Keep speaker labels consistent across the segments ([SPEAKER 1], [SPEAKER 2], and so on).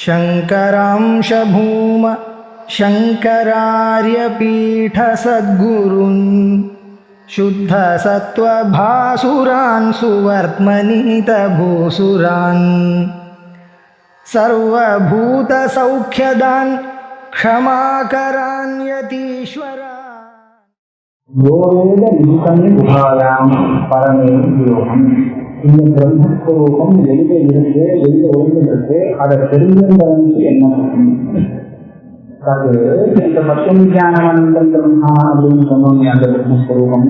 [SPEAKER 1] शङ्करांश भूम शङ्करार्यपीठसद्गुरून् शुद्धसत्त्वभासुरान् सुवर्त्मनीतभूसुरान् सर्वभूतसौख्यदान् क्षमाकरान् यतीश्वरान्
[SPEAKER 2] யோகேத நிகமே குஹாயாம் பரமே யோகம். இந்த பிரம்மஸ்வரூபம் வெளியில இருக்கு, வெளியில ஒழுங்கிருக்கு. அதை தெரிஞ்சவங்களுக்கு என்ன அது இந்த பத்மஞானவந்தம் பிரம்மா அப்படின்னு சொன்னோம். அந்த பிரம்மஸ்வரூபம்,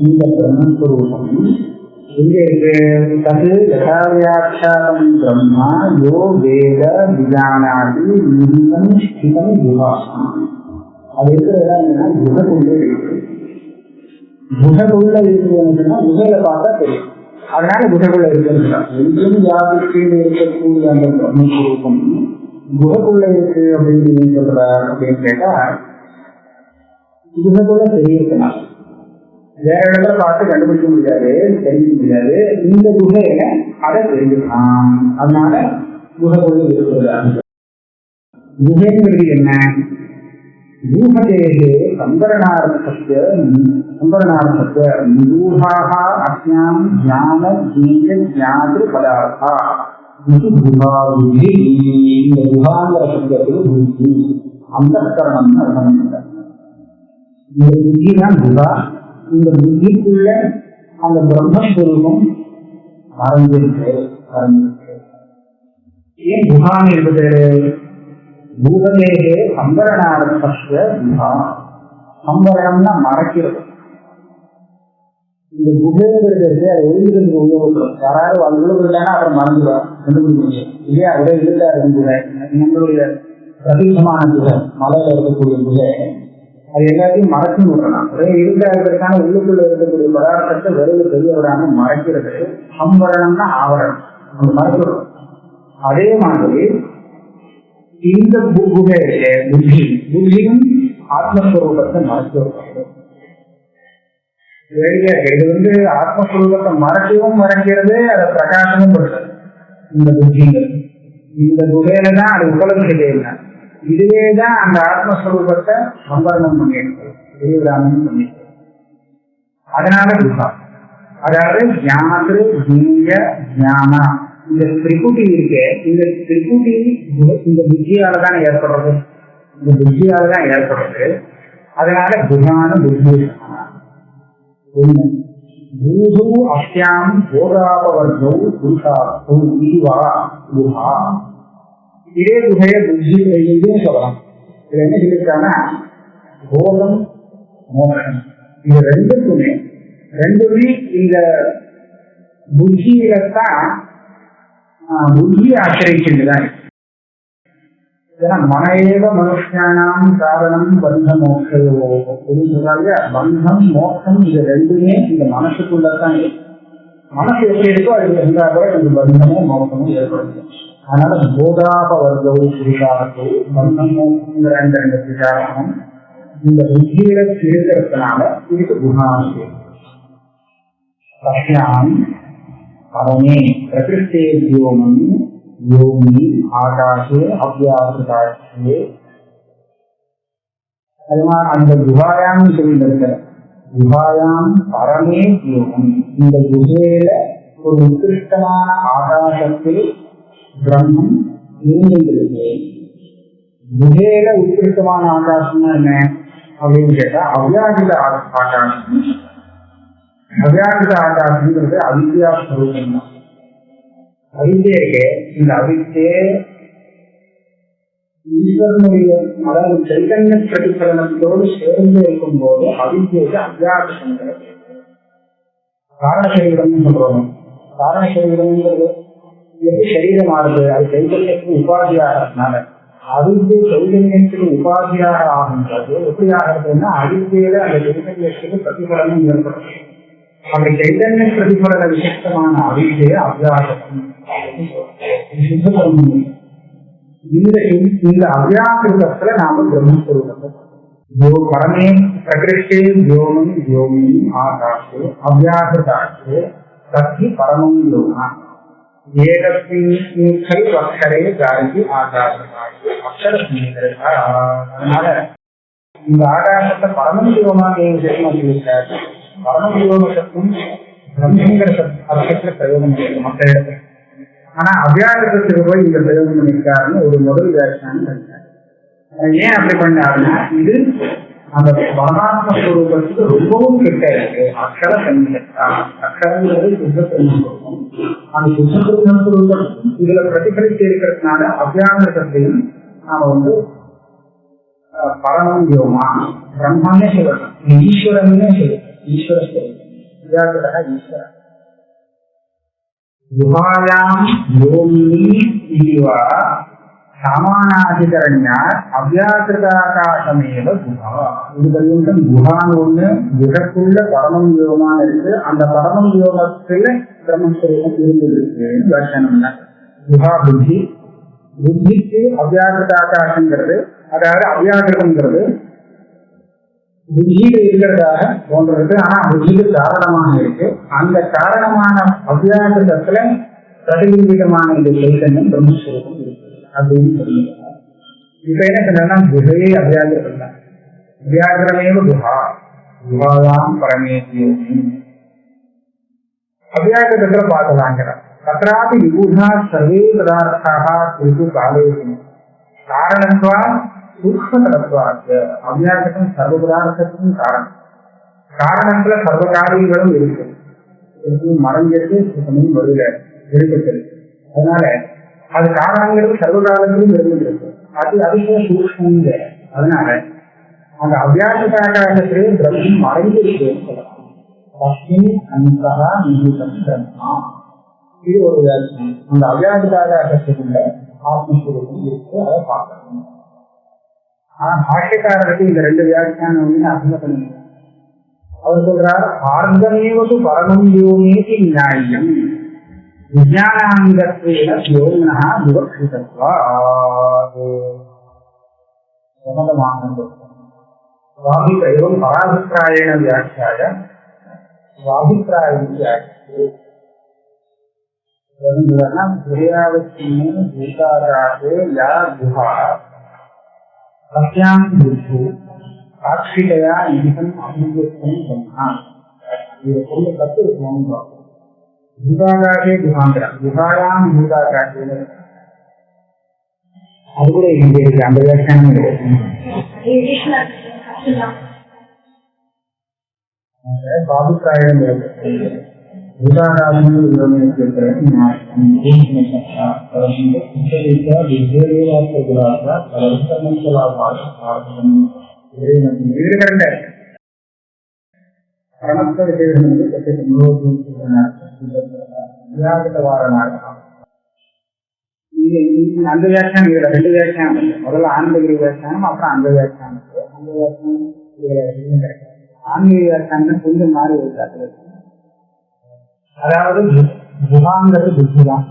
[SPEAKER 2] இந்த பிரம்மஸ்வரூபம் எங்க இருக்கு? தது யதாவியாட்சாரம் பிரம்மா யோ வேத விஜானாதி நிருந்தம் ஸ்திதம் குஹாசம். அது இருக்கிறதெல்லாம் என்னன்னா குஹக்குள்ளே இருக்கு. குஹக்குள்ள இருக்குதுன்னா குகையில பார்த்தா தெரியும். அதனால குகைக்குள்ள இருக்கிறது எங்கும் யாருக்கு இருக்கக்கூடிய அந்த பிரம்மஸ்வரூபம் குகைக்குள்ள இருக்கு அப்படின்னு சொல்ற அப்படின்னு கேட்டா குகைக்குள்ள தெரியிருக்கலாம். வேற இடத்துல பார்த்து கண்டுபிடிக்க முடியாது, தெரிவிக்க முடியாது. இந்த குகையில அதை தெரிஞ்சுக்கலாம். அதனால குகைக்குள்ள இருக்கிறது. குகைங்கிறது என்ன? யூகதேகே சம்பரணார்த்தஸ்ய நிரூடாः அஸ்யாம் ஞான ஜீய ஞாத்ரு பதார்த்தா இது குஹாவிதி. இந்த குஹாங்கிற சப்தத்துக்கு புத்தி அந்தக்கரணம்னு அர்த்தம். இந்த புத்தி தான் குஹா. இந்த புத்திக்குள்ள அந்த பிரம்மஸ்வரூபம் மறைஞ்சிருக்கு. ஏன் குஹான்னு இருக்குது? பூததேகே சம்பரணார்த்தஸ்ய குஹா. சம்பரணம்னா மறைக்கிறது. இந்த குகைங்கிறது அதை ஒழுங்கு உபயோகம். யாராவது அது உள்ள அப்புறம் மறந்துடுவார், கண்டுபிடிக்க முடியும் இல்லையா? ஒரே இருக்காரு குகை. நம்மளுடைய பிரதீசமான குகை, மலையில இருக்கக்கூடிய குகை, அது எல்லாத்தையும் மறைச்சு விடலாம். ஒரே இருக்கா இருக்கிறதுக்கான உள்ளுக்குள்ள இருக்கக்கூடிய பதார்த்தத்தை வெளியில தெரிய விடாம மறைக்கிறது. சம்பரணம்னா ஆவரணம், நம்ம மறைக்கிறோம். அதே மாதிரி இந்த குகையில புத்தியும் ஆத்மஸ்வரூபத்தை மறைச்சு. இது ஆத்மஸ்வரூபத்தை மறைக்கவும் மறைக்கிறது, அதை பிரகாசமும் படுறது. இந்த புத்திங்கிறது இந்த குகையில தான் அது உபலப்தி செய்யல. இதுவேதான் அந்த ஆத்மஸ்வரூபத்தை சம்பரணம் பண்ணியிருக்கிறது, வெளிவிடாமம் பண்ணியிருக்கிறது. அதனால குஹா. அதாவது ஞாத்ரு ஜீய ஞானா, இந்த திரிபுட்டி இருக்கு. இந்த திரிபுட்டி இந்த புத்தியால தான் ஏற்படுறது. இந்த புத்தியால தான் ஏற்படுறது. அதனால குஹான புத்தி. பூது அஸ்யாம் போகாபவர்கௌ புருஷார்த்தௌ இதுவா குஹா. இதே குகைய புத்தி செய்யுதுன்னு சொல்லலாம். இதுல என்ன சொல்லியிருக்காங்கன்னா போகம் மோட்சம் இது ரெண்டுமே இந்த புத்தியில்தான் புத்தியை ஆசிரியக்கின்றதான். ஏன்னா மனையேவ மனுஷியானாம் காரணம் பந்த மோட்சம் அப்படின்னு சொல்றாங்க. பந்தம் மோட்சம் இது ரெண்டுமே இந்த மனசுக்குள்ளதான் இருக்கு. மனசு எப்படி இருக்கோ அது இருந்தா கூட இந்த பந்தமும் மோட்சமும் ஏற்படுது. அதனால போதாபவர்கௌ புருஷார்த்தோ பந்தம் மோட்சங்கிற ரெண்டு விசாரணம் இந்த புத்தியில இருக்கிறதுனால இதுக்கு குணாசி. சத்யாம் பரமே பிரகிருஷ்டே வியோமம் யோகி ஆகாஷே அவ்யாசே. அது மாதிரி அந்த குஹாயாம் சொல்லியிருக்கிற குஹாயாம் பரமே யோகம். இந்த குகையில ஒரு உத்கிருஷ்டமான ஆகாசத்தில் பிரம்மம் இருந்திருக்கு. குகையில உத்கிருஷ்டமான ஆகாசம்னா என்ன அப்படின்னு கேட்டா அவ்யாகித ஆகாசம். அவ்யாகித ஆகாசம்ங்கிறது அவித்யா ஸ்வரூபம் தான். அவித்யக்கு இந்த அவித்யே ஈஸ்வரனுடைய அதாவது சைதன்ய பிரதிபலனத்தோடு சேர்ந்து இருக்கும் போது அவித்யக்கு அவ்யாகிதம். காரணசரீரம் சொல்றோம். காரணசரீரம்ங்கிறது எப்படி சரீரம் ஆகுது? அது சைதன்யத்துக்கு உபாதியாகிறதுனால அவித்யை சைதன்யத்துக்கு உபாதியாக ஆகின்றது. எப்படி ஆகிறதுன்னா அவித்யில அந்த சைதன்யத்துக்கு பிரதிபலனம் ஏற்படுது. அப்படி சைதன்ய பிரதிபலன விசிஷ்டமான அவித்யை அவ்யாகிதம். இந்த அவ்யாகிருதத்துல நாம பிரம்மஸ்வரூபத்தை பரமே பிரகிருஷ்டே வியோமம் யோமி ஆகாஷே அவ்யாகிருதாஷே தத்தி பரமம் யோகா. ஏகத்தின் அக்ஷரே காந்தி ஆகாசம் அக்ஷர சமீகரா. அதனால இந்த ஆகாசத்தை பரமசிவமாக சொல்லியிருக்காரு. பரமசிவமத்துக்கும் பிரம்மங்கிற அர்த்தத்துல பிரயோகம் இருக்கு மற்ற இடத்துல. ஆனா அவ்யாசத்துக்கு போய் இந்த பிரயோகம் பண்ணியிருக்காருன்னு ஒரு முதல் வியாக்கியானம் பண்ணிட்டாரு. ஏன் அப்படி பண்ணாருன்னா இது அந்த பரமாத்ம ஸ்வரூபத்துக்கு ரொம்பவும் கிட்ட இருக்கு. அக்ஷர சங்கீதா அக்ஷரங்கிறது சுத்த பிரம்மஸ்வரூபம். அந்த சுத்த பிரம்மஸ்வரூபம் இதுல பிரதிபலித்து இருக்கிறதுனால அவ்யாசத்தையும் நாம பரமம் யோமா பிரம்மன்னே சொல்லணும், ஈஸ்வரன்னே சொல்லணும். ஈஸ்வர வியாசதா ஈஸ்வர குஹாயாம் யோமி இதுவா சாமானாதிகரண்யா அவ்யாசிருதாகாசமேவ குஹா. இது பர்யந்தம் குஹான்னு ஒண்ணு, குஹக்குள்ள பரமம் யோகமான இருக்கு. அந்த பரமம் யோகத்துல பிரம்மஸ்வரூபம் இருந்திருக்கு வியாக்கியானம்னா குஹா புத்தி. புத்திக்கு அவ்யாசிருதாகாசங்கிறது, அதாவது அவ்யாசிரம்ங்கிறது புத்தியில இருக்கிறதாக தோன்றது. ஆனா புத்திக்கு காரணமாக இருக்கு. அந்த காரணமான அவ்யாசிரத்துல பிரதிபிம்பிதமான இந்த சைத்தன்யம் பிரம்மஸ்வரூபம் இருக்கு அப்படின்னு சொல்லியிருக்காங்க. இப்ப என்ன சொன்னா குஹையே அவ்யாகிரம் தான். அவ்யாகிரமேவ குஹா குஹாயாம் பரமேஸ்வரி அவ்யாகிரத்துல பார்க்கலாங்கிறார். தத்ராபி விபூதா சர்வே பதார்த்தாக குறித்து காலேஷம் காரணத்வா சூக்ஷ்மதரத்வாச்ச. அவ்யாகிரம் சர்வ பதார்த்தத்துக்கும் காரணம். காரணத்துல சர்வ காரியங்களும் இருக்கு. மறைஞ்சிருக்கு சுத்தமும் வருகிற இருக்கிறது. அதனால அது காரணங்கிறது சர்வகாலத்திலும் இருந்திருக்கு. அது அதிக சூக்ஷ்மம். அதனால அந்த அவ்யாசகாகத்திலே பிரம்மம் மறைந்திருக்குன்னு சொல்லலாம். இது ஒரு வியாக்கியம். அந்த அவ்யாசகாகத்துக்குள்ள ஆத்மஸ்வரூபம் இருக்கு, அதை பார்க்கணும். ஆனா பாஷ்யக்காரருக்கு இந்த ரெண்டு வியாக்கியானம் அர்த்தம் பண்ணுங்க. அவர் சொல்றார் ஆர்தமேவது பரமம் யோமேதி நியாயம் விஞ்ஞானாங்கத்வேன யோகினஹ விவக்ஷிதத்வாத். स्वाभिप्रयोगं पराभिप्रायेण व्याख्याय स्वाभिप्रायं व्याख्याते क्रियावच्छिन्ने भूताराते या गुहा तस्यां बुद्धौ साक्षितया निहितम् अभिव्यक्तं ब्रह्म. இது ரொம்ப தப்பு இருக்குன்னு भूताकाशे गुहांतरा गुहायां भूताकाशे அது கூட இங்கே இருக்கு. அந்த வியாக்கியானம் பாபிப்பிராயம் அந்த வியாக்கியானம் இதுல ரெண்டு வியாக்கியானம். முதல்ல ஆன்மீக வியாக்கியானம், அப்புறம் அந்த வியாக்கியானம். அந்த வியாக்கியானம் இதுல கிடைக்கும். ஆன்மீக வியாக்கியானம் கொஞ்சம் மாறி இருக்காது. அதாவது குஹாங்கிறது புத்தி தான்.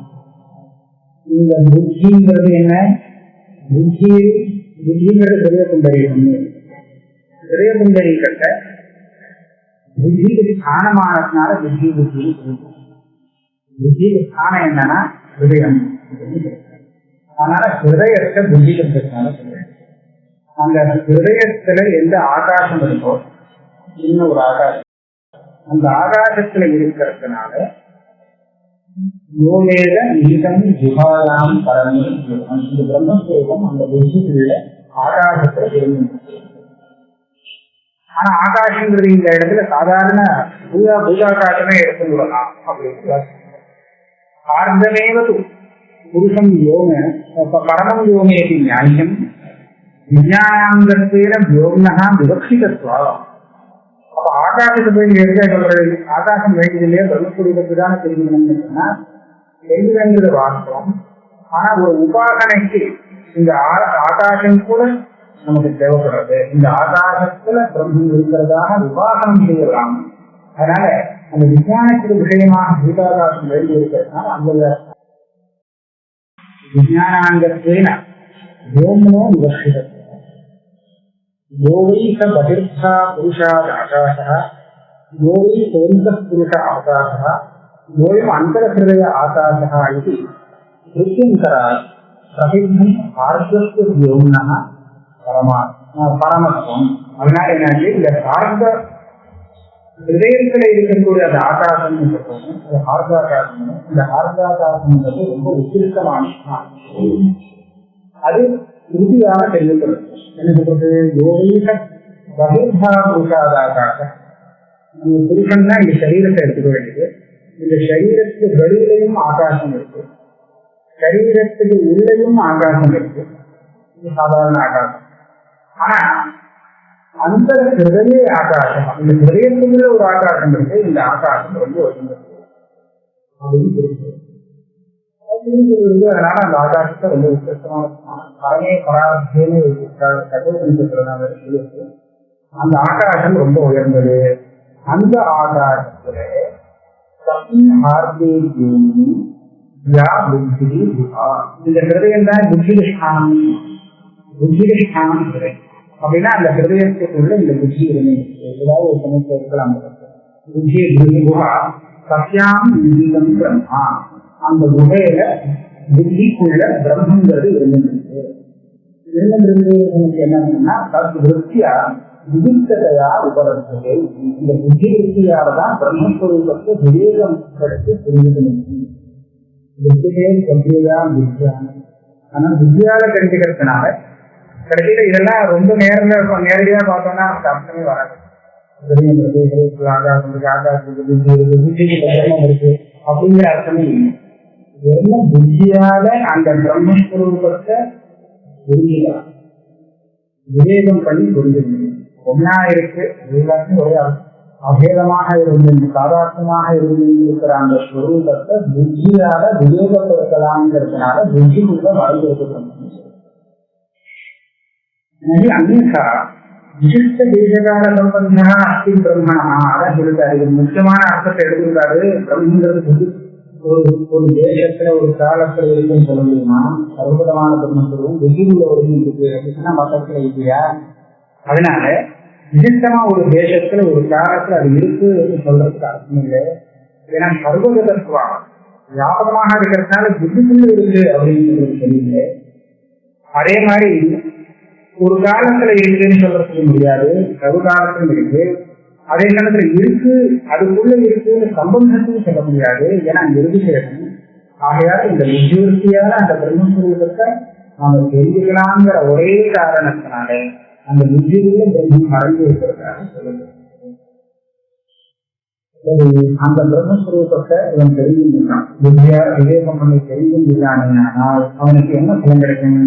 [SPEAKER 2] இந்த புத்திங்கிறது என்ன? புத்திங்கிறது பெரிய குண்டரீகம். பெரிய குண்டரீகட்ட புத்திக்கு ஸ்தானமானதுனால புத்தி புத்திக்கு ஸ்தானம் என்னன்னா ஹிருதயம். அதனால ஹிருதயத்தை புத்தி இருக்கிறதுனால சொல்றேன். அந்த ஹிருதயத்துல எந்த ஆகாசம் இருக்கோ, இன்னும் ஒரு ஆகாசம், அந்த ஆகாசத்துல இருக்கிறதுனால யோகேத நீதம் ஜுகாயாம் பரமே இந்த பிரம்மஸ்வரூபம் அந்த புத்திக்குள்ள ஆகாசத்துல இருந்து. ஆனா ஆகாசங்கிறது இந்த இடத்துல சாதாரண பூதாகாசமே எடுத்துக்கலாம் அப்படின்னு ஆர்தமேவது புருஷம் யோக பரமம் யோகேதி நியாயம் விஞ்ஞானாங்கத்வேன யோகினஹ விவக்ஷிதத்வா. அப்ப ஆகாசத்தை போய் எடுக்க சொல்றது, ஆகாசம் வேண்டியதிலேயே பிரம்மஸ்வரூபத்துக்கு தானே தெரிஞ்சுக்கணும்னு சொன்னா தெரிஞ்சுங்கிறது வாஸ்தவம். ஆனா ஒரு உபாசனைக்கு இந்த ஆகாசம் கூட நமக்கு தேவைப்படுறது. இந்த ஆகாசத்துல பிரம்மம் இருக்கிறதாக உபாசனம் செய்யலாம். அதனால அந்த விஞ்ஞானத்துக்கு விஷயமாக பூதாகாசம் வேண்டி இருக்கிறதுனால அந்த விஞ்ஞானாங்கத்வேன யோமனோ விவக்ஷிதத்வா. யோவை ச பகிர்த்தா புருஷாத் ஆகாசः யோவை சோந்தः புருஷ ஆகாசः योऽयम् अन्तरहृदय आकाशः इति कृत्यन्तरात् प्रसिद्धं सार्धस्य व्योम्नः பரமத்துவம். அதனால என்னாச்சு, இந்த சார்ந்த ஹிருதயத்துல இருக்கக்கூடிய அந்த ஆகாசம் சொல்றோம், அது ஹார்காகாசம். இந்த ஹார்காகாசம்ன்றது ரொம்ப உச்சிருக்கமான, அது உறுதியாக தெரிவிக்கிறது. என்ன சொல்றது, யோகீக பகிர்பா புருஷாதாகாசம். புருஷன் தான் இந்த சரீரத்தை எடுத்துக்க வேண்டியது. இந்த சரீரத்துக்கு வெளியிலையும் ஆகாசம் இருக்கு, சரீரத்துக்கு உள்ளேயும் ஆகாசம் இருக்கு. இது சாதாரண ஆகாசம். ஆனா அந்த ஹிருதய ஆகாசம், இந்த ஹிருதயத்துக்குள்ள ஒரு ஆகாசம் இருக்கு. இந்த ஆகாசம் ரொம்ப உயர்ந்தது அப்படின்னு தெரிஞ்சது. அதனால அந்த ஆகாசத்தை ரொம்ப விசேஷமான பரமே பராத்தியமே சொல்லியிருக்கு. அந்த ஆகாசம் ரொம்ப உயர்ந்தது. அந்த ஆகாசத்துல இந்த ஹிருதயம் தான் புத்திதிஷ்டானம். புத்திதிஷ்டானம் ஹிருதயம் அப்படின்னா அந்த ஹிருதயத்துக்குள்ள இந்த புத்தி இருந்தது. ஏதாவது ஒரு சமயத்தில் இருக்கலாம். புத்தி குஹா சத்யாம் இந்திகம் பிரம்மா. அந்த குகையில புத்திக்குள்ள பிரம்மங்கிறது இருந்திருக்கு. என்னன்னா தத் விருத்தியா விதித்ததையா உபலப்தத்தை. இந்த புத்தி விருத்தியாலதான் பிரம்மஸ்வரூபத்தை விவேகம் கிடைத்து புரிஞ்சுக்கணும். புத்தியே கல்வியா வித்யான். ஆனா வித்யால தெரிஞ்சுக்கிறதுனால கடைசியில இதெல்லாம் ரொம்ப நேரடியா பார்த்தோம்னா நமக்கு அர்த்தமே வராது. ஆகாசத்துக்கு ஆகாசத்துக்கு புத்தி இருக்கு, புத்திக்கு பிரம்மம் இருக்கு அப்படிங்கிற அர்த்தமே இல்லை. இதெல்லாம் புத்தியால அந்த பிரம்மஸ்வரூபத்தை புரிஞ்சுக்கலாம், விவேகம் பண்ணி புரிஞ்சுக்கணும். ஒன்னா இருக்கு, எல்லாத்தையும் ஒரே அபேதமாக இருந்து சாதாரணமாக இருந்து இருக்கிற அந்த ஸ்வரூபத்தை புத்தியால விவேகப்படுத்தலாம்ங்கிறதுனால புத்திக்குள்ள மறந்து இருக்கணும். அந்நியசா விசிஷ்ட தேசகால சம்பந்தா அஸ்தி பிரம்மணா. அதான் சொல்லிட்டாரு. இது முக்கியமான அர்த்தத்தை எடுத்துட்டாரு. பிரம்மங்கிறது புத்தி ஒரு தேசத்துல ஒரு காலத்துல இருக்குன்னு சொல்ல முடியுமா? சர்வதமான பிரம்மஸ்வரூபம் புத்தியுள்ள ஒரு இருக்கு அப்படின்னா மொத்தத்துல இல்லையா? அதனால விசிஷ்டமா ஒரு தேசத்துல ஒரு காலத்துல அது இருக்கு சொல்றதுக்கு அர்த்தம் இல்லை. ஏன்னா சர்வதத்துவம் வியாபகமாக இருக்கிறதுனால புத்திக்குள்ள இருக்கு அப்படின்னு சொல்றது தெரியல. அதே மாதிரி ஒரு காலத்துல இருக்குன்னு சொல்றதுக்கு முடியாது, சர்வகாலத்திலும் இருக்கு. அதே நேரத்துல இருக்கு, அதுக்குள்ள இருக்குன்னு சம்பந்தத்தையும் சொல்ல முடியாது. ஏன்னா அங்க இருக்கு. ஆகையால இந்த புத்தியால அந்த பிரம்மஸ்வரூபத்தை நாம தெரிஞ்சுக்கலாங்கிற ஒரே காரணத்தினால அந்த புத்தியுள்ள பிரம்மம் மறைந்து இருக்கிறதாக சொல்லுங்க. அந்த பிரம்மஸ்வரூபத்தை இவன் தெரிஞ்சுக்கிறான், புத்தியா விவேகம் பண்ணி தெரிஞ்சுக்கிறானால் அவனுக்கு என்ன பலன் கிடைக்கும்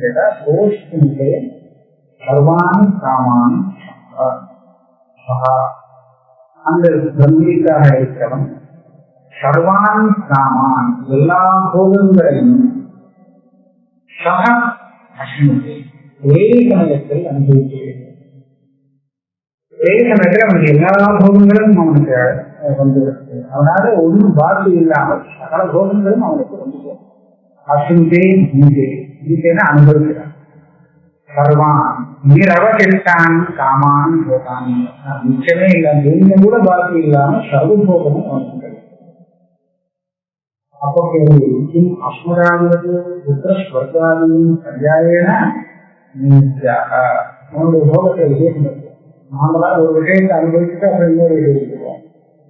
[SPEAKER 2] கேட்டா, கோஷ்டிலே சர்வான் காமான். அந்த பிரம்மீக்காக இருக்கிறவன் சர்வான் காமான் எல்லா போகங்களையும் சக அஸ்மிதே ஒரே சமயத்தில் அனுபவிக்கிறது. ஒரே சமயத்தில் அவனுக்கு எல்லா போகங்களும் அவனுக்கு வந்துவிடுது. அவனால ஒன்றும் பாக்கி இல்லாமல் சகல போகங்களும் அவனுக்கு வந்து அஸ்மிதே கீதைன்னு அனுபவிக்கிறான். சர்வான் நீரவகிட்டான் காமான் போகான். நிச்சயமே இல்லை, என்ன கூட பாக்கி இல்லாம சர்வபோகமும் அவனுக்கு. அப்போ கேள்வி, அஸ்மராவது புத்திர ஸ்வர்காதியும் பர்யாயேன அவனுடைய போகத்தை விஜயம் இருக்கு. நாங்களா ஒரு விஷயத்தை அனுபவிச்சுட்டு அப்புறம் இன்னொரு விஷயம் இருக்குவோம்.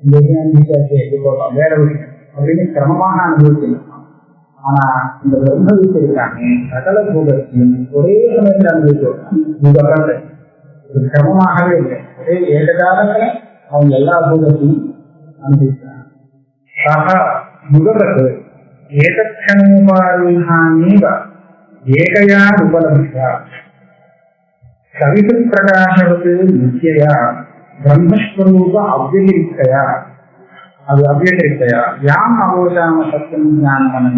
[SPEAKER 2] இந்த விஷயம் போகலாம் வேற விஷயம் அப்படின்னு கிரமமாக அனுபவிச்சிருக்கோம். ஆனா இந்த பிரம்ம இருக்காங்க சகல போகத்தையும் ஒரே சமயத்தில் அனுபவிச்சு கிரமமாகவே இல்லை. ஒரே ஏக காலத்துல அவங்க எல்லா போகத்தையும் அனுபவிக்கிறாங்க. சக முகவத்து ஏதக்ஷணோபாரீஹானீவ ஏகையா உபலப்த்யா சவிது பிரகாசவத்து நித்யயா பிரம்மஸ்வரூப அவ்யதிரிக்தயா. அது அவ்யதிரிக்தயா யாம் அவோசாம சத்தியம் ஞானம்.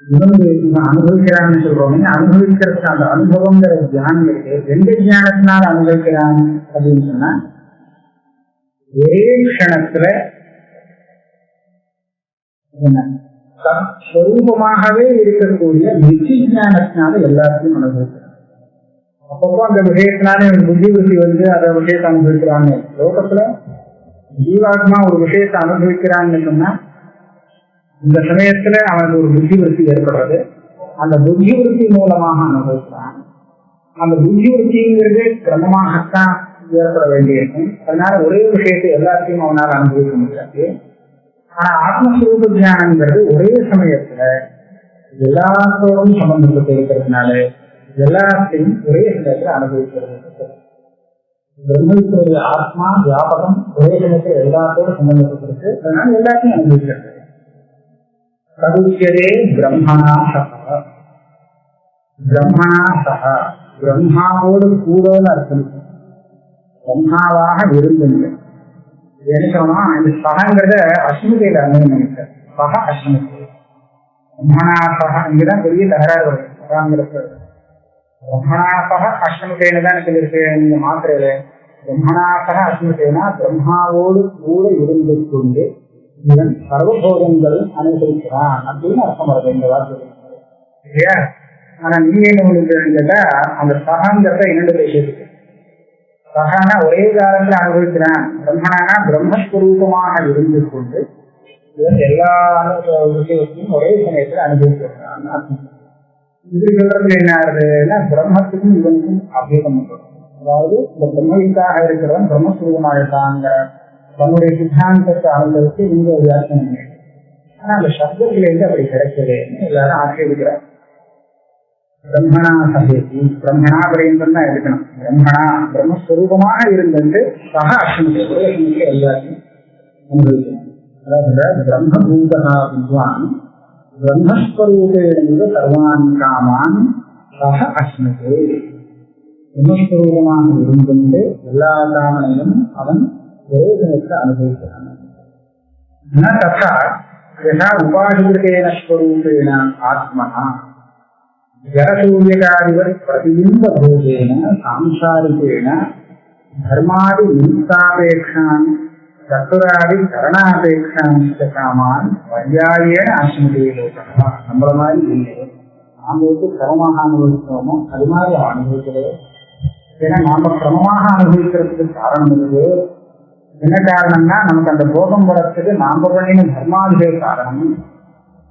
[SPEAKER 2] இவங்க அனுபவிக்கிறான்னு சொல்றோம். அனுபவிக்கிறதுக்கு அந்த அனுபவங்கிற தியானம் இருக்கு. எந்த ஞானத்தினால அனுபவிக்கிறாங்க அப்படின்னு சொன்னா, ஒரே க்ஷணத்துல ஸ்வரூபமாகவே இருக்கக்கூடிய நிச்சயஞானத்தினால எல்லாத்தையும் அனுபவிக்கிறாங்க. அப்பப்போ அந்த விஷயத்தினால புத்தி புத்தி வந்து அதை விஷயத்தை அனுபவிக்கிறாங்க. லோகத்துல ஜீவாத்மா ஒரு விஷயத்தை அனுபவிக்கிறான்னு சொன்னா இந்த சமயத்துல அவனுக்கு ஒரு புத்தி விருத்தி ஏற்படுறது. அந்த புத்தி விருத்தி மூலமாக அனுபவிக்கிறான். அந்த புத்தி விருத்திங்கிறது கிரமமாகத்தான் ஏற்பட வேண்டியிருக்கும். அதனால ஒரே விஷயத்தை எல்லாத்தையும் அவனால் அனுபவிக்க முடியாது. ஆனா ஆத்மஸ்வரூப தியானங்கிறது ஒரே சமயத்துல எல்லாத்தோடும் சம்பந்தப்பட்டு இருக்கிறதுனால எல்லாத்தையும் ஒரே சமயத்துல அனுபவிக்கிறது. பிரம்மத்துடைய ஆத்மா வியாபகம் ஒரே சமயத்துல எல்லாத்தோடும் சம்பந்தப்பட்டிருக்கு. அதனால எல்லாத்தையும் அனுபவிக்கிறது. ததுச்சதே பிரம்மணா சக, பிரம்மணா சக, பிரம்மாவோடு கூடன்னு அர்த்தம். பிரம்மாவாக விரும்புங்க என்ன சொல்லணும். இந்த சகங்கிறத அஸ்மிதையில அனுமதிக்க சக அஸ்மிதை பிரம்மணா சக இங்கதான் பெரிய தகராறு வருது. சகாங்கிறது பிரம்மணா சக அஸ்மிதைன்னு தான் சொல்லியிருக்கு. இந்த மாத்திரையில பிரம்மணா சக அஸ்மிதைனா பிரம்மாவோடு கூட இருந்து கொண்டு இவன் சர்வபோகங்களும் அனுசரிக்கிறான் அப்படின்னு அர்த்தம் வருது இந்த வார்த்தை இல்லையா. ஆனா நீங்க என்ன கேட்டா அந்த சகாங்கிறத இரண்டு பேசியிருக்கு. சகானா ஒரே காலத்துல அனுபவிக்கிறான். பிரம்மனானா பிரம்மஸ்வரூபமாக இருந்து கொண்டு இவன் எல்லா விஷயத்தையும் ஒரே சமயத்துல அனுபவிக்கிறான். இது சொல்றதுல என்ன ஆகுதுன்னா பிரம்மத்துக்கும் இவனுக்கும் அபேதம். அதாவது இந்த பிரம்மவித்தாக இருக்கிறவன் பிரம்மஸ்வரூபமாக இருக்காங்க தன்னுடைய சித்தாந்தத்தை அனுபவித்து இங்க வியாசனம். ஆனா அந்த சப்தத்திலிருந்து அப்படி கிடைக்கலன்னு எல்லாரும் ஆட்சேபிக்கிறார். பிரம்மணா சகேதி பிரம்மணா பரியந்தம் தான் இருக்கணும். பிரம்மணா பிரம்மஸ்வரூபமாக இருந்துட்டு சக அஸ்மிதை ஒரே சமயத்துல எல்லாத்தையும் அனுபவிக்கணும். அதாவது பிரம்மபூதா வித்வான் பிரம்மஸ்வரூபேண சர்வான் காமான் சக அஸ்மிதை. பிரம்மஸ்வரூபமாக இருந்துட்டு எல்லா காமனையும் அவன் ஒரே சமயத்துல அனுபவிக்கிறான். ததா யதா உபாசிதேன ஸ்வரூபேண ஆத்மனா ஜலசூரியகாதிவர் பிரதிபிம்ப போதேன சாம்சாரிகேன தர்மாதி நிமித்தாபேக்ஷான் சத்துராதி கரணாபேக்ஷான் காமான் பர்யாயேன அஸ்மிதே லோகா. நம்மள மாதிரி இல்லை, நாம வந்து கிரமமாக அனுபவிக்கிறோமோ அது மாதிரி அனுபவிக்கிறது. ஏன்னா நாம கிரமமாக அனுபவிக்கிறதுக்கு காரணம் இருக்கு. என்ன காரணம்னா நமக்கு அந்த போகம் வரத்துக்கு நாம பண்ணின தர்மாதிகள் காரணம்.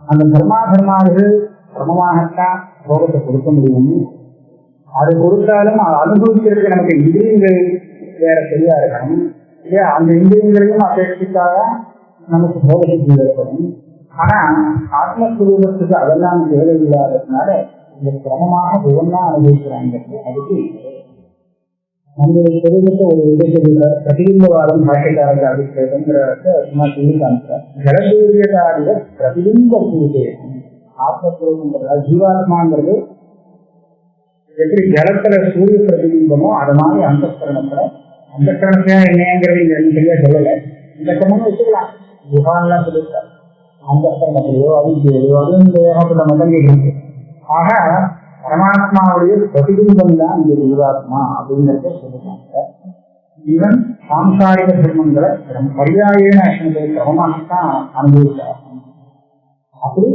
[SPEAKER 2] அந்த தர்மாதிகள் கிரமமாகத்தான் போகத்தை கொடுக்க முடியும். அது கொடுத்தாலும் அனுபவிக்கிறதுக்கு நமக்கு இந்திரியங்கள் வேற சரியா இருக்கணும் இல்லையா. அந்த இந்திரியங்களையும் அபேட்சிக்காக நமக்கு போகத்துக்கு ஏற்படும். ஆனா ஆத்மஸ்வரூபத்துக்கு அதெல்லாம் தேவையில்லாததுனால இந்த கிரமமாக ஒவ்வொன்றா அனுபவிக்கிறாங்கிறது அதுக்கு நம்மளுடைய தெரிவித்த ஒரு விதத்தை பிரதிபிம்பவாதம் பாஷைக்காரர்கள் அபிப்பிரேதங்கிற சும்மா சொல்லி காமிக்கிறார். ஜலசூரியகாரிய பிரதிபிம்ப பூஜேனம் ஆத்மஸ்வரூபங்கிறதா ஜீவாத்மாங்கிறது எப்படி ஜலத்துல சூரிய பிரதிபிம்பமோ அது மாதிரி அந்தஸ்கரணத்துல அந்தஸ்கரணத்தையா என்னங்கிறது இங்க சரியா சொல்லலை. இந்த கரணம் வச்சுக்கலாம் குஹான்லாம் சொல்லியிருக்காரு. அந்தஸ்கரணத்திலேயோ அவித்தியிலையோ அது இந்த ஏகப்பட்ட மதங்கள் இருக்கு. ஆக பரமாத்மாவுடைய பிரதிபிம்பம் தான் இந்த ஜீவாத்மா அப்படிங்கிறத சொல்லுறாங்க. இவன் சாம்சாரிக தர்மங்களை பரியாயேன அஸ்மிதை கிரமமாகத்தான் அனுபவிக்கிறார். அப்படி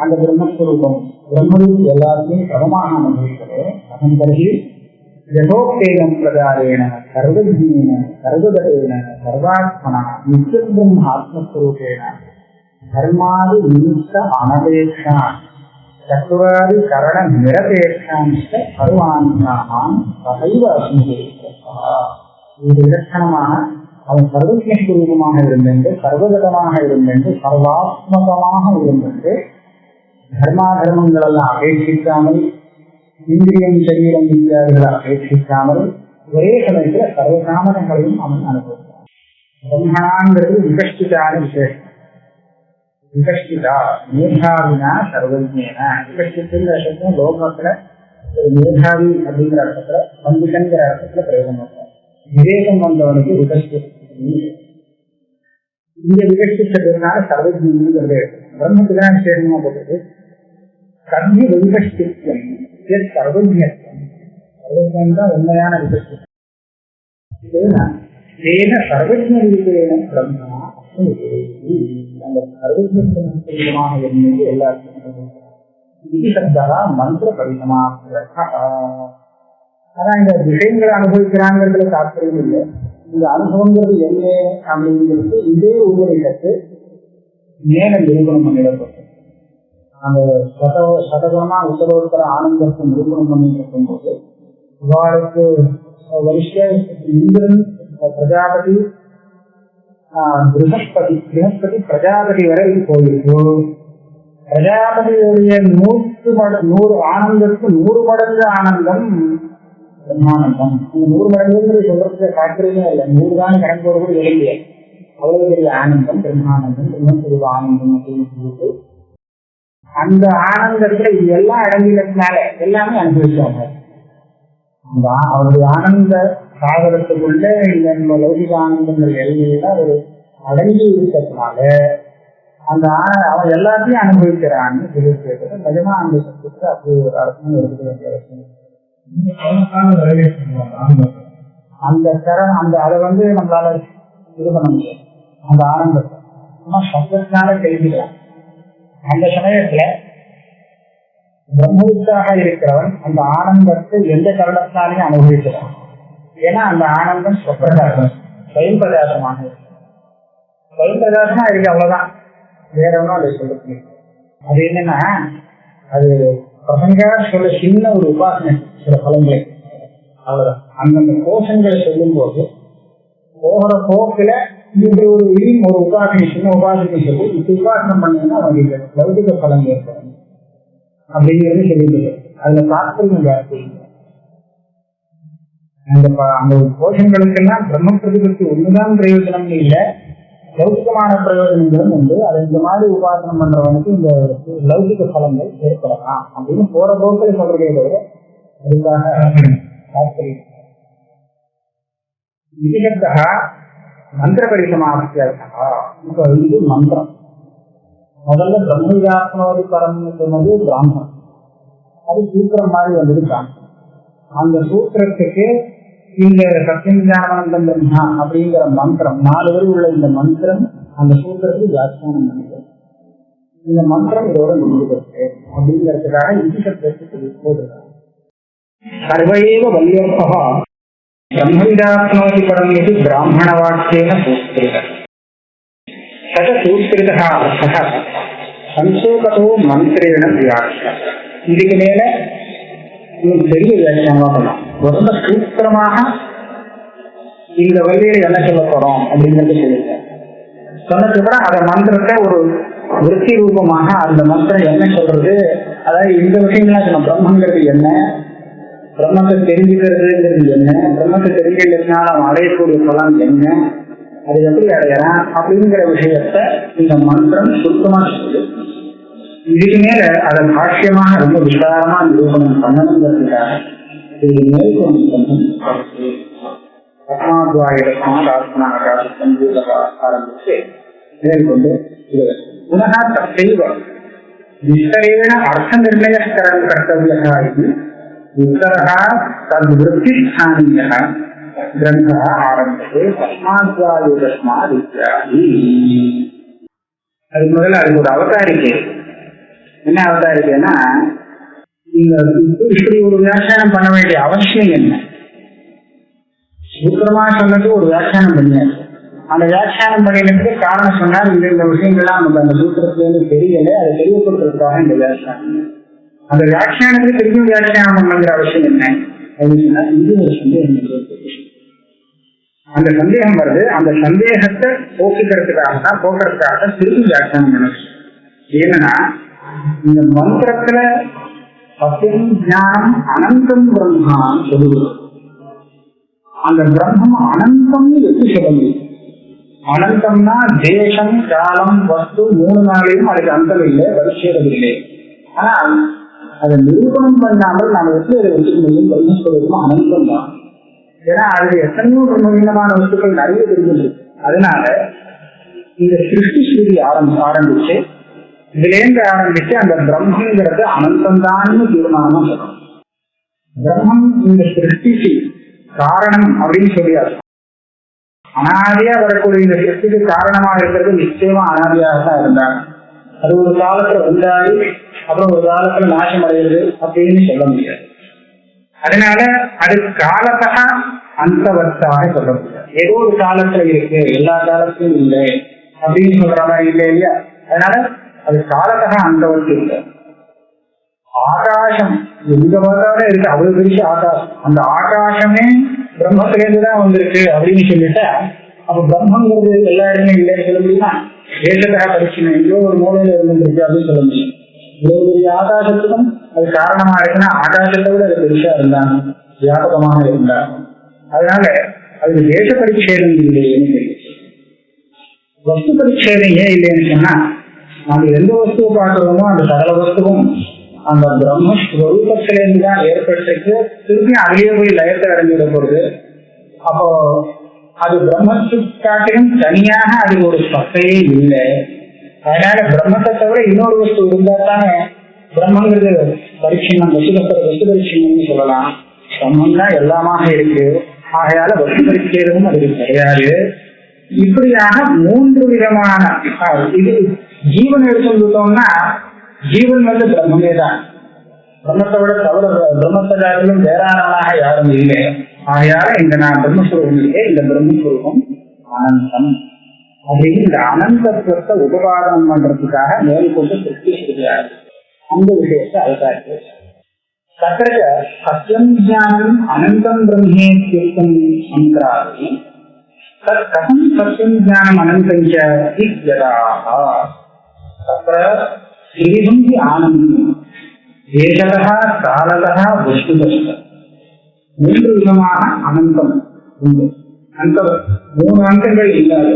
[SPEAKER 2] அந்த பிரம்மஸ்வரூபம் பிரம்மரூபி எல்லாத்தையும் கிரமமாக அனுபவிக்கிறது. அதன் பிறகு யதோக்தேன பிரகாரேன சர்வஜீன சர்வகதேன சர்வாத்மனா நித்தியம் ஆத்மஸ்வரூபேன தர்மாதி நிமித்த அனபேட்சா சத்துராதி கரண நிரபேட்சாந்த சர்வான் காமான் சகைவ அஸ்மிதே. இது இலட்சணமாக அவன் சர்வஜஸ்வரூபமாக இருந்தென்று சர்வகதமாக இருந்தென்று சர்வாத்மகமாக இருந்தென்று தர்மாதர்மங்கள் எல்லாம் அபேட்சிக்காமல் இந்திரியம் சரீரம் இத்தியாதிகளை அபேட்சிக்காமல் ஒரே சமயத்துல சர்வகாமனைகளையும் அவன் அனுபவித்தான். பிரம்மணாங்கிறது விகஷ்டிதான விசேஷம். விகஷ்டிதா மேதாவினா சர்வஜேன. விகஷ்டித்துங்கிற அர்த்தம் லோகத்துல மேதாவி அப்படிங்கிற அர்த்தத்துல பண்டிதங்கிற அர்த்தத்துல பிரயோகம் பண்றாங்க. விவேகம் வந்தவனுக்கு விகஷ்டி. இந்த விகஷ்டித்ததுனால சர்வஜீங்கிறது பிரம்மத்துதான் விசேஷமா போட்டது. கர்மி விகஷ்டித்யம் சர்வஜ்யத்துவம். சர்வஜம் தான் உண்மையான விகஷ்டித்தம். சர்வஜ்ய விவேகேன பிரம்மா அந்த சர்வஜமாக இருந்தது எல்லாருக்கும் மந்திர பரிசமாக. ஆனா இந்த விஷயங்களை அனுபவிக்கிறாங்கிறதுல தாற்பயம் இல்லை. இந்த அனுபவங்கிறது என்ன அப்படிங்கிறது இதே உபரிடத்து மேல நிரூபணம் பண்ணிடப்பட்டது. அந்த சதகுணமா உத்தரவுத்தர ஆனந்தத்தை நிரூபணம் பண்ணிட்டு இருக்கும்போது இவாளுக்கு வருஷ இந்திரன், பிரஜாபதி, ப்ரஹஸ்பதி பிரஜாபதி வரை போயிருக்கு. பிரஜாபதியுடைய 100 ஆனந்தத்துக்கு 100 மடங்கு ஆனந்தம் பிரம்மானந்தம். 100 மடங்குங்கிறது சொல்றதுக்கு சாத்திரமே இல்லை. 100 தான் கணக்கு ஒரு கூட எழுதிய அவ்வளவு பெரிய ஆனந்தம் பிரம்மானந்தம், பிரம்மஸ்வரூப ஆனந்தம் அப்படின்னு சொல்லிட்டு அந்த ஆனந்தத்துல இது எல்லாம் அடங்கினதுனால எல்லாமே அனுபவிச்சாங்க. அவருடைய ஆனந்த சாகரத்துக்குள்ள இந்த லௌகிக ஆனந்தங்கள் எல்லாம் ஒரு அடங்கி இருக்கிறதுனால அந்த அவன் எல்லாத்தையும் அனுபவிக்கிறான்னு சொல்லிட்டு நிஜமா அந்த சத்துக்கு அப்படி ஒரு அர்த்தம் எடுக்க வேண்டிய அவசியம். அந்த தரம் அந்த அதை நம்மளால இது பண்ண முடியாது. அந்த ஆனந்தத்தை சும்மா சப்தத்தினால தெரிஞ்சுக்கலாம். அந்த சமயத்துல பிரம்மவித்தாக இருக்கிறவன் அந்த ஆனந்தத்தை எந்த கரணத்தினாலையும் அனுபவிக்கிறான். ஏன்னா அந்த ஆனந்தம் சொப்பிரகாசம் ஸ்வயம் பிரகாசமாக இருக்கு. ஸ்வயம் பிரகாசமா இருக்கு, அவ்வளவுதான், வேற ஒன்றும் அதை சொல்ல முடியும். அது என்னன்னா அது பசங்க சொல்ல சின்ன ஒரு உபாசனை, சில பலன்களை அவ்வளவுதான். அந்தந்த கோஷங்களை சொல்லும் போது போகிற போக்குல இப்படி ஒரு ஒரு உபாசனை, சின்ன உபாசனை சொல்லி இப்படி உபாசனம் பண்ணீங்கன்னா அவங்களுக்கு லௌகிக பலன் ஏற்படும் அப்படிங்கிறது சொல்லிட்டு அதுல தாற்பயம் ஜாஸ்தி. அந்த கோஷங்களுக்கெல்லாம் பிரம்ம பிரதிபத்தி ஒண்ணுதான் பிரயோஜனம் இல்லை, லௌகிகமான பிரயோஜனங்களும் உண்டு. அதை இந்த மாதிரி உபாசனம் பண்றவனுக்கு இந்த லௌகிக பலன்கள் ஏற்படலாம் அப்படின்னு போற போக்கில் சொல்றதே தவிர அதுக்காக தாற்பயம். விதிகத்தா மந்திர பரிசமாப்தியா. இப்ப இது மந்திரம். முதல்ல பிரம்மவிதாத்மோதி பரம் சொன்னது பிராமணம், அது சூத்திரம் மாதிரி வந்தது பிராமணம். அந்த சூத்திரத்துக்கு இந்த சத்தியஞானந்தம் பிரம்மா அப்படிங்கிற மந்திரம் 4 வரை உள்ள இந்த மந்திரம் அந்த சூத்திரத்துக்கு வியாக்கியானம் பண்ணிடும். இந்த மந்திரம் இதோட முடிஞ்சுக்கிறது அப்படிங்கிறதுக்காக இந்திசத்துக்கு போடுறாங்க. சர்வையேவ வல்யர்பா பிரம்மவிதாத்மோதி பரம் இது பிராமண வாக்கியேன சூத்திரித சக சூத்திரிதா அர்த்தः சம்சோகதோ மந்திரேன வியாக்கியா. இதுக்கு மேல பெரிய வியாக்கியானமா பண்ணலாம். ரொம்ப சூத்திரமாக இந்த வழியில என்ன சொல்ல போறோம் அப்படிங்கிறது சொல்லியிருக்கேன். சொன்னதுக்கு அப்புறம் அந்த மந்திரத்தை ஒரு விருத்தி ரூபமாக அந்த மந்திரம் என்ன சொல்றது, அதாவது இந்த விஷயங்கள்லாம் சொன்ன பிரம்மங்கிறது என்ன, பிரம்மத்தை தெரிஞ்சுக்கிறதுங்கிறது என்ன, பிரம்மத்தை தெரிஞ்சுக்கிறதுனால அவன் அடையக்கூடிய பலன் என்ன, அதை எப்படி அடையறான் அப்படிங்கிற விஷயத்த இந்த மந்திரம் சுத்தமா சொல்லு. இதுக்கு மேல அதை பாஷ்யமாக ரொம்ப விசாரமா நிரூபணம் பண்ணணுங்கிறதுக்காக இது மேற்கொண்டு ஆரம்பிச்சு மேற்கொண்டு புனக தத்தைவ விஸ்தரேண அர்த்த நிர்ணயஸ்கரம் கர்த்தவியா இது உத்தரா தத் விருத்திஸ்தானிய கிரந்த ஆரம்பிச்சு தஸ்மாத்வாயுதஸ்மாத் இத்யாதி. அது முதல்ல அதுக்கு ஒரு அவதாரிக்கை. என்ன அவதாரிக்கைன்னா இப்படி ஒரு வியாக்கியானம் பண்ண வேண்டிய அவசியம் என்ன, சூத்திரமா சொன்னது ஒரு வியாக்கியானம் பண்ணியாச்சு. அந்த வியாக்கியானம் பண்ணினதுக்கு காரணம் சொன்னார். இந்த விஷயங்கள்லாம் நமக்கு அந்த சூத்திரத்திலேருந்து தெரியல, அதை தெரியப்படுத்துறதுக்காக இந்த வியாக்கியானம். அந்த வியாக்கியானத்துக்கு திரும்பி வியாக்கியானம் பண்ணுங்கிற அவசியம் என்ன அப்படின்னு சொன்னா இது ஒரு சந்தேகம். அந்த சந்தேகம் வருது, அந்த சந்தேகத்தை போக்குறதுக்காக திரும்பி வியாக்கியானம் பண்ணணும். ஏன்னா இந்த மந்திரத்துல சத்தியம் ஞானம் அனந்தம் பிரம்மான்னு சொல்லுவது. அந்த பிரம்மம் அனந்தம் எப்படி சொல்ல முடியும்? அனந்தம்னா தேசம் காலம் வஸ்து 3 நாளையும் அதுக்கு அந்தம் இல்லை, வரிசையம் இல்லை. ஆனால் அதை நிரூபணம் பண்ணாமல் நாம் எப்படி அதை வச்சுக்க முடியும்? பிரம்மஸ்வரூபம் அனந்தம் தான். ஏன்னா அதுல எத்தனையோ பிரம்மமான வஸ்துக்கள் நிறைய தெரிஞ்சது. அதனால இந்த சிருஷ்டி ஸ்ருதி ஆரம்பிச்சு இதுலேருந்து ஆரம்பிச்சு அந்த பிரம்மங்கிறது அனந்தம்தான்னு தீர்மானமா சொல்லணும். பிரம்மம் இந்த சிருஷ்டிக்கு காரணம் அப்படின்னு சொல்லியாது. அனாதியா வரக்கூடிய இந்த சிருஷ்டிக்கு காரணமா இருக்கிறது நிச்சயமா அனாதியாக தான் இருந்தாங்க. அது ஒரு காலத்துல உண்டாகி அப்புறம் ஒரு காலத்துல நாசம் அடைகிறது அப்படின்னு சொல்ல முடியாது. அதனால அது காலத்தா அந்தவத்தாக சொல்லப்படுது. ஏதோ ஒரு காலத்துல இருக்கு, எல்லா காலத்திலும் இல்லை அப்படின்னு சொல்ற மாதிரி இல்லை இல்லையா? அதனால அது காலத்தக அந்தவத்து இல்லை. ஆகாசம் எங்க பார்த்தாலும் இருக்கு, அவ்வளவு பெரிய ஆகாசம். அந்த ஆகாசமே பிரம்மத்திலேருந்துதான் வந்திருக்கு அப்படின்னு சொல்லிட்டா அப்ப பிரம்மங்கிறது எல்லா இடமே இல்லைன்னு சொல்ல முடியுமா? தேசத்தக பரிசீலனை எங்கோ ஒரு மூலையில இருந்துருக்கு அப்படின்னு சொல்ல முடியும். இவ்வளவு பெரிய ஆகாசத்துக்கும் அது காரணமா இருக்குன்னா ஆகாசத்தை விட அது பெருசா இருந்தாங்க, வியாபகமாக இருந்தாங்க. அதனால அதுக்கு தேச பரிச்சேதம் இல்லைன்னு தெரியும். வஸ்து பரிச்சேதம் ஏன் இல்லைன்னு சொன்னா, நாம எந்த வஸ்துவை பார்க்கிறோமோ அந்த சகல வஸ்துவும் அந்த பிரம்மஸ்வரூபத்திலிருந்து தான் ஏற்பட்டிருக்கு. திருப்பி அதிலேயே போய் லயத்தை அடைஞ்சிட போறது. அப்போ அது பிரம்மத்துக்காட்டிலும் தனியாக அது ஒரு சத்தையே இல்லை. அதனால பிரம்மத்தை தவிர இன்னொரு வஸ்து இருந்தா தானே பிரம்மங்கிறது பரிச்சின்னம், வஸ்து பரிச்சின்னம்னு சொல்லலாம். பிரம்மம் தான் எல்லாமாக இருக்கு. ஆகையால வஸ்து பரிச்சேதமும் அதுக்கு கிடையாது. இப்படியாக மூன்று விதமான இது ஜீவன் எடுத்துட்டோம்னா ஜீவன் வந்து பிரம்மே தான். பிரம்மத்தை விட தவிர பிரம்மத்தை காட்டிலும் வேறானவனாக யாரும் இல்லை. ஆகையால இந்த நான் பிரம்மஸ்வரூபம் இல்லை, இந்த பிரம்மஸ்வரூபம் அனந்தம் அப்படின்னு இந்த அனந்தத்துவத்தை உபபாதனம் பண்றதுக்காக மேற்கொண்டு திருப்தி செய்கிறார். அந்த விஷயத்தை அதுக்காக தத்திர சத்தியம் ஞானம் அனந்தம் பிரம்மே தீர்த்தம் சந்திராதி தத் கதம் சத்தியம் ஞானம் அனந்தம் தத்திர சிறிதும் ஆனந்தம் தேசதா காலதா வஸ்துதஸ்த மூன்று விதமாக அனந்தம் உண்டு. அந்த மூணு அந்தங்கள் இல்லாது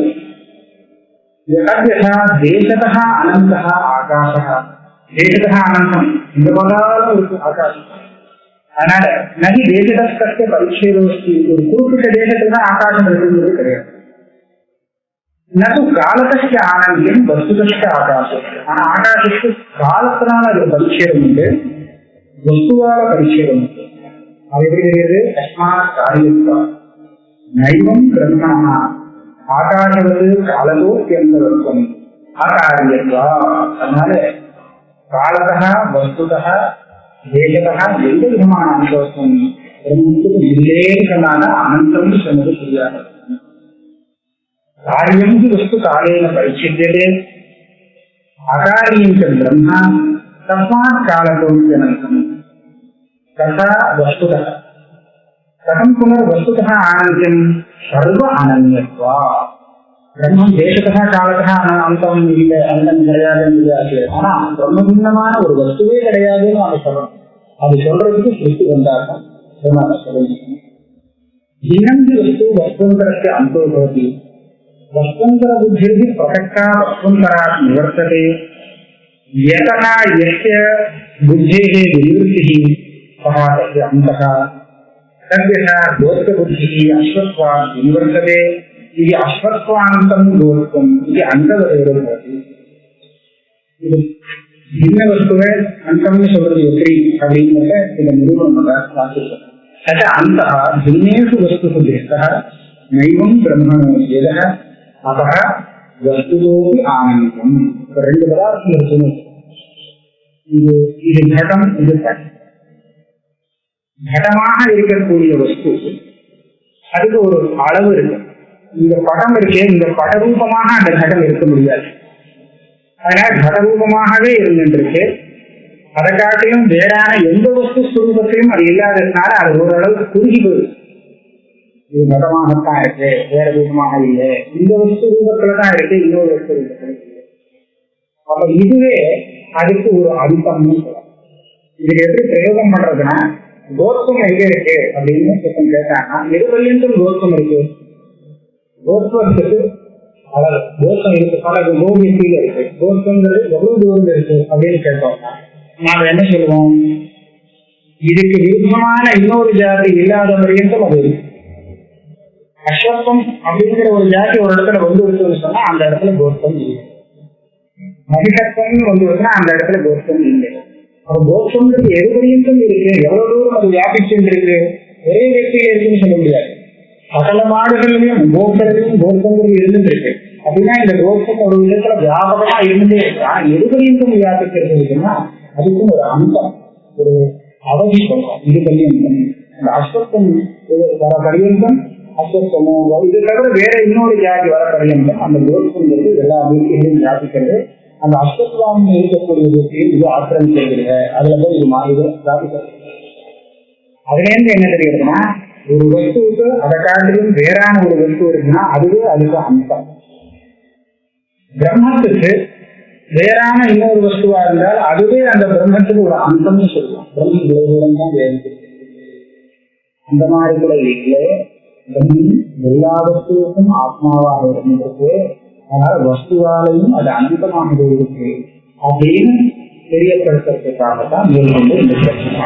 [SPEAKER 2] தேசதா அனந்தா ஆகாசா. தேசதா அனந்தம் இந்த போதாலும் இருக்கு ஆகாசம். அதனால நகி தேசதஸ்தே பரிச்சேதோஸ்தி, ஒரு குறிப்பிட்ட தேசத்துக்கு தான் ஆகாசம் இருக்குங்கிறது கிடையாது. நது காலத்தஸ்ட ஆனந்தியம் வஸ்துதஸ்ட ஆகாசம். ஆனா ஆகாசத்துக்கு காலத்தினால அது பரிச்சேதம் உண்டு, வஸ்துவால பரிச்சேதம் உண்டு. அது எப்படி தெரியுது? தஸ்மாத் காரியத்வா நைவம் பிரம்மணா ஆகாசவது காலதோக்கியந்தவர்த்தம் அகாரியத்வா. அதனால காலதா வஸ்துதா தேசதா எந்த விதமான அம்சம் பிரம்மத்துக்கு இல்லேன்னு சொன்னாங்க. அனந்தம்னு சொன்னது சரியாக. காரியம் வஸ்து காலேன பரிச்சியதே அகாரியம் பிரம்மா தஸ்மாத் காலதோக்கியனந்தம் ததா வஸ்துதः கதம் புனர் வஸ்துதः ஆனந்தியம் சர்வ அனன்யத்வா. பிரம்மம் தேசத்தः காலத்தः அந்தம் இல்லை, அந்தம் கிடையாதுன்னு தெரியாது. ஆனா பிரம்ம பின்னமான ஒரு வஸ்துவே கிடையாதுன்னு அதை சொல்லணும். அது சொல்றதுக்கு சிருஷ்டி வந்தார்கள். இன்னந்து வஸ்து வஸ்துந்தரத்தை அந்தோபதி வஸ்துந்தர புத்தி பிரசக்தா வஸ்துந்தரா நிவர்த்ததே யதா யஸ்ய புத்தேஹ விநிவృత్తిः சஹா தஸ்ய அந்தः தத்யதா தோஷபுத்திः அஸ்வத்வா விநிவர்த்ததே இது அஸ்வத்வாந்தம் தோஷம் இது அந்தவதேவ பவதி. இது பின்ன வஸ்துவை அந்தம்னு சொல்றது எப்படி அப்படிங்கிறத இந்த நிரூபணம் பார்த்துருக்கோம். அது அந்த பின்னேஷு வஸ்து தேசः நைவம் பிரம்மணோ வேதः அதः வஸ்துதோபி ஆனந்தம். ரெண்டு பதார்த்தம் இருக்குன்னு இது கடம், இது பட். கடமாக இருக்கக்கூடிய வஸ்து அதுக்கு ஒரு அளவு இருக்கு. இந்த படம் இருக்கே, இந்த படரூபமாக அந்த கடம் இருக்க முடியாது. அதனால கடரூபமாகவே இருந்துருக்கு. அதை காட்டிலும் வேறான எந்த வஸ்து சுரூபத்தையும் அது இல்லாததுனால அது ஓரளவுக்கு குறுகி போயிடுது. இது மதமாகத்தான் இருக்கு, வேற ரூபமாக இல்லை. இந்த வஸ்து ரூபத்துலதான் இருக்கு, இன்னொரு வஸ்து ரூபத்துல இல்லை. அப்ப இதுவே அதுக்கு ஒரு அடிப்பம்னு சொல்லலாம். இதுக்கு எப்படி பிரயோகம் பண்றதுன்னா, கோத்வம் எங்க இருக்கு அப்படின்னு கேட்டாங்கன்னா எது வரையும் கோத்வம் இருக்கு? கோத்வத்துக்கு அதாவது கோத்வம் இருக்கு, பல கோபியத்தில இருக்கு. கோத்வங்கிறது எவ்வளவு தூரம் இருக்கு அப்படின்னு கேட்டோம்னா நாம என்ன சொல்லுவோம்? இதுக்கு விருப்பமான இன்னொரு ஜாதி இல்லாத வரையும் அது இருக்கு. அஸ்வத்வம் அப்படிங்கிற ஒரு ஜாதி ஒரு இடத்துல வந்து இருக்குன்னு சொன்னா அந்த இடத்துல கோத்வம் இல்லை. மகிஷத்துவம் வந்து இருக்குன்னா அந்த இடத்துல கோத்வம் இல்லை. அப்ப கோத்வங்கிறது எது வரையும் இருக்கு, எவ்வளவு தூரம் அது வியாபிச்சுட்டு இருக்கு, ஒரே వ్యక్తిயில இருக்குன்னு சொல்ல முடியாது. சகல நாடுகளிலையும் கோத்வங்களையும் கோத்வங்கிறது இருந்துட்டு இருக்கு. அப்படின்னா இந்த கோத்வம் ஒரு விதத்துல வியாபகமா இருந்துட்டே இருக்கு. ஆனா எது வரையும் வியாபிக்கிறது இருக்குன்னா அதுக்கும் ஒரு அந்தம், ஒரு அவதி சொல்றோம். இது பள்ளியம் அந்த அஸ்வத்தம் வர பரியந்தம் அஸ்வத்தமோ இது தவிர வேற இன்னொரு ஜாதி வர பரியந்தம் அந்த கோஷங்கிறது எல்லா வீட்டையும் வியாபிக்கிறது. அந்த அஸ்வத்வாமி இருக்கக்கூடிய வீட்டையும் இது ஆக்கிரமிக்கிறது. அதுல போய் இது மாறி வியாபிக்கிறது. அதுல இருந்து என்ன தெரியுதுன்னா, ஒரு வஸ்துவுக்கு அதை காட்டிலும் வேறான ஒரு வஸ்து இருக்குன்னா அதுவே அதுக்கு அம்சம். பிரம்மத்துக்கு வேறான இன்னொரு வஸ்துவா இருந்தால் அதுவே அந்த பிரம்மத்துக்கு ஒரு அம்சம்னு சொல்லுவோம். பிரம்ம விளைவுடன் தான் வேறு. அந்த மாதிரி கூட இல்லை. பிரம்மன் எல்லா வஸ்துவுக்கும் ஆத்மாவாக இருந்திருக்கு. அதனால வஸ்துவாலையும் அது அனந்தமானது இருக்கு அப்படின்னு தெரியப்படுத்துறதுக்காகத்தான் மேற்கொண்டு இந்த பிரச்சனை